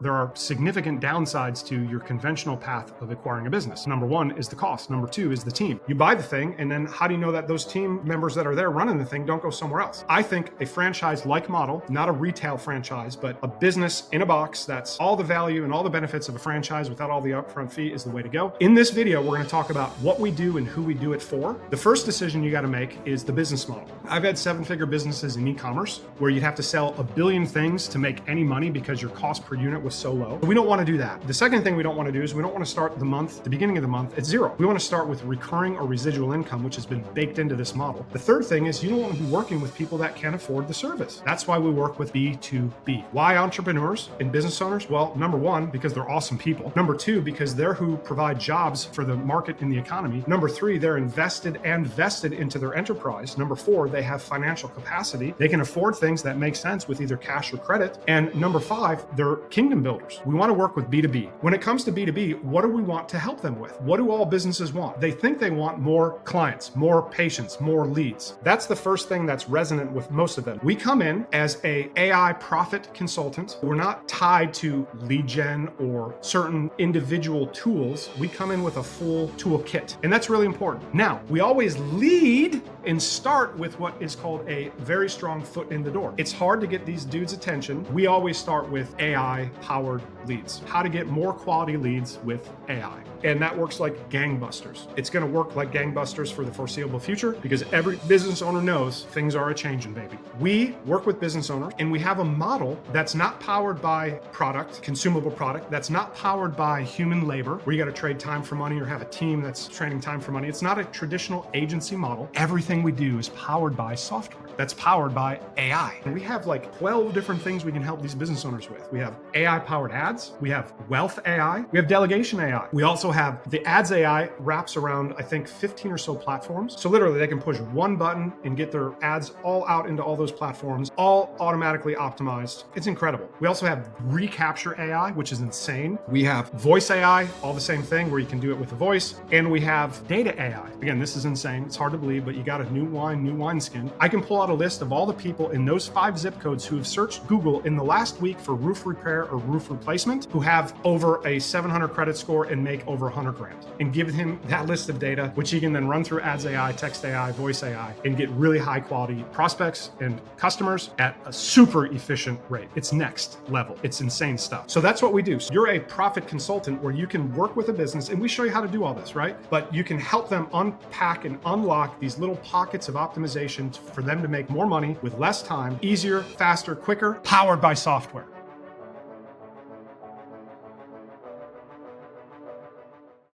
There are significant downsides to your conventional path of acquiring a business. Number one is the cost. Number two is the team. You buy the thing, and then how do you know that those team members that are there running the thing don't go somewhere else? I think a franchise-like model, not a retail franchise, but a business in a box that's all the value and all the benefits of a franchise without all the upfront fee is the way to go. In this video, we're going to talk about what we do and who we do it for. The first decision you got to make is the business model. I've had seven-figure businesses in e-commerce where you'd have to sell a billion things to make any money because your cost per unit was so low. We don't want to do that. The second thing we don't want to do is we don't want to start the beginning of the month at zero. We want to start with recurring or residual income, which has been baked into this model. The third thing is you don't want to be working with people that can't afford the service. That's why we work with B2B. Why entrepreneurs and business owners? Well, number one, because they're awesome people. Number two, because they're who provide jobs for the market and the economy. Number three, they're invested and vested into their enterprise. Number four, they have financial capacity. They can afford things that make sense with either cash or credit. And number five, they're kingdom builders. We want to work with B2B. When it comes to B2B, what do we want to help them with? What do all businesses want? They think they want more clients, more patients, more leads. That's the first thing that's resonant with most of them. We come in as a AI profit consultant. We're not tied to lead gen or certain individual tools. We come in with a full toolkit, and that's really important. Now, we always lead and start with what is called a very strong foot in the door. It's hard to get these dudes' attention. We always start with AI-powered leads. How to get more quality leads with AI. And that works like gangbusters. It's going to work like gangbusters for the foreseeable future because every business owner knows things are a-changing, baby. We work with business owners, and we have a model that's not powered by product, consumable product, that's not powered by human labor, where you got to trade time for money or have a team that's trading time for money. It's not a traditional agency model. Everything we do is powered by software that's powered by AI. And we have like 12 different things we can help these business owners with. We have AI-powered ads. We have wealth AI. We have delegation AI. We also have the ads AI wraps around, I think, 15 or so platforms. So literally they can push one button and get their ads all out into all those platforms, all automatically optimized. It's incredible. We also have recapture AI, which is insane. We have voice AI, all the same thing where you can do it with a voice. And we have data AI. Again, this is insane. It's hard to believe, but you got a new wineskin. I can pull out a list of all the people in those 5 zip codes who have searched Google in the last week for roof repair or roof replacement, who have over a 700 credit score and make over 100 grand, and give him that list of data, which he can then run through ads AI, text AI, voice AI, and get really high quality prospects and customers at a super efficient rate. It's next level. It's insane stuff. So that's what we do. So you're a profit consultant where you can work with a business, and we show you how to do all this, right? But you can help them unpack and unlock these little pockets of optimization for them to make more money with less time, easier, faster, quicker, powered by software.